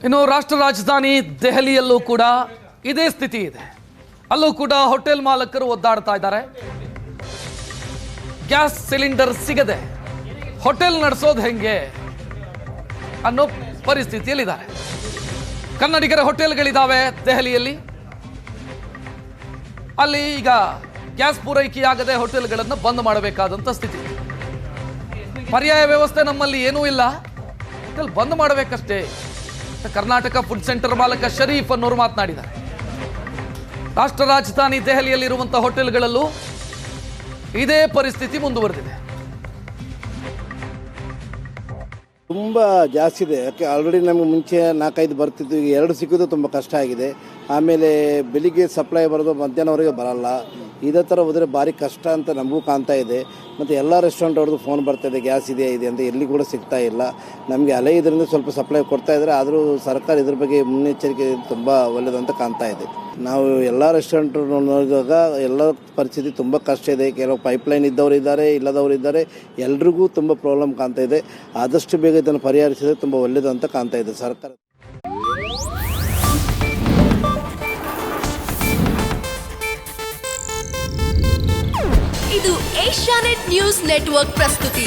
ಇನ್ನು ರಾಷ್ಟ್ರ ರಾಜಧಾನಿ ದೆಹಲಿಯಲ್ಲೂ ಕೂಡ ಇದೇ ಸ್ಥಿತಿ ಇದೆ. ಅಲ್ಲೂ ಕೂಡ ಹೋಟೆಲ್ ಮಾಲಕರು ಒದ್ದಾಡ್ತಾ ಇದ್ದಾರೆ. ಗ್ಯಾಸ್ ಸಿಲಿಂಡರ್ ಸಿಗದೆ ಹೋಟೆಲ್ ನಡೆಸೋದು ಹೆಂಗೆ ಅನ್ನೋ ಪರಿಸ್ಥಿತಿಯಲ್ಲಿದ್ದಾರೆ. ಕನ್ನಡಿಗರ ಹೋಟೆಲ್ಗಳಿದ್ದಾವೆ ದೆಹಲಿಯಲ್ಲಿ. ಅಲ್ಲಿ ಈಗ ಗ್ಯಾಸ್ ಪೂರೈಕೆಯಾಗದೆ ಹೋಟೆಲ್ಗಳನ್ನು ಬಂದ್ ಮಾಡಬೇಕಾದಂಥ ಸ್ಥಿತಿ. ಪರ್ಯಾಯ ವ್ಯವಸ್ಥೆ ನಮ್ಮಲ್ಲಿ ಏನೂ ಇಲ್ಲ, ಹೋಟೆಲ್ ಬಂದ್ ಮಾಡಬೇಕಷ್ಟೇ. ಕರ್ನಾಟಕ ಫುಡ್ ಸೆಂಟರ್ ಮಾಲಕ ಶರೀಫ್ ಅನ್ನೋರು ಮಾತನಾಡಿದ್ದಾರೆ. ರಾಷ್ಟ್ರ ರಾಜಧಾನಿ ದೆಹಲಿಯಲ್ಲಿರುವಂತಹ ಹೋಟೆಲ್ಗಳಲ್ಲೂ ಇದೇ ಪರಿಸ್ಥಿತಿ ಮುಂದುವರೆದಿದೆ. ತುಂಬ ಜಾಸ್ತಿ ಇದೆ. ಯಾಕೆ ಆಲ್ರೆಡಿ ನಮಗೆ ಮುಂಚೆ 4-5 ಬರ್ತಿತ್ತು, ಈಗ 2 ಸಿಕ್ಕೋದು ತುಂಬ ಕಷ್ಟ ಆಗಿದೆ. ಆಮೇಲೆ ಬೆಳಿಗ್ಗೆ ಸಪ್ಲೈ ಬರೋದು ಮಧ್ಯಾಹ್ನವರೆಗೆ ಬರಲ್ಲ. ಇದೇ ಥರ ಹೋದರೆ ಭಾರಿ ಕಷ್ಟ ಅಂತ ನಮಗೂ ಕಾಣ್ತಾ ಇದೆ. ಮತ್ತು ಎಲ್ಲ ರೆಸ್ಟೋರೆಂಟ್ ಅವ್ರದ್ದು ಫೋನ್ ಬರ್ತಾಯಿದೆ, ಗ್ಯಾಸ್ ಇದೆ ಅಂತ. ಎಲ್ಲಿ ಕೂಡ ಸಿಗ್ತಾ ಇಲ್ಲ. ನಮಗೆ ಅಲೆ ಇದರಿಂದ ಸ್ವಲ್ಪ ಸಪ್ಲೈ ಕೊಡ್ತಾ ಇದ್ದಾರೆ. ಆದರೂ ಸರ್ಕಾರ ಇದ್ರ ಬಗ್ಗೆ ಮುನ್ನೆಚ್ಚರಿಕೆ ತುಂಬ ಒಳ್ಳೆಯದು ಅಂತ ಕಾಣ್ತಾ ಇದೆ. ನಾವು ಎಲ್ಲ ರೆಸ್ಟೋರೆಂಟ್ ನೋಡಿದಾಗ ಎಲ್ಲ ಪರಿಸ್ಥಿತಿ ತುಂಬ ಕಷ್ಟ ಇದೆ. ಕೆಲವು ಪೈಪ್ಲೈನ್ ಇದ್ದವರು ಇದ್ದಾರೆ, ಇಲ್ಲದವರು ಇದ್ದಾರೆ. ಎಲ್ರಿಗೂ ತುಂಬ ಪ್ರಾಬ್ಲಮ್ ಕಾಣ್ತಾ ಇದೆ. ಆದಷ್ಟು ಬೇಗ ಇದನ್ನು ಪರಿಹರಿಸಿದರೆ ತುಂಬ ಒಳ್ಳೆಯದು ಅಂತ ಕಾಣ್ತಾ ಇದೆ ಸರ್ಕಾರ. ಇದು ಏಷ್ಯಾನೆಟ್ ನ್ಯೂಸ್ ನೆಟ್ವರ್ಕ್ ಪ್ರಸ್ತುತಿ.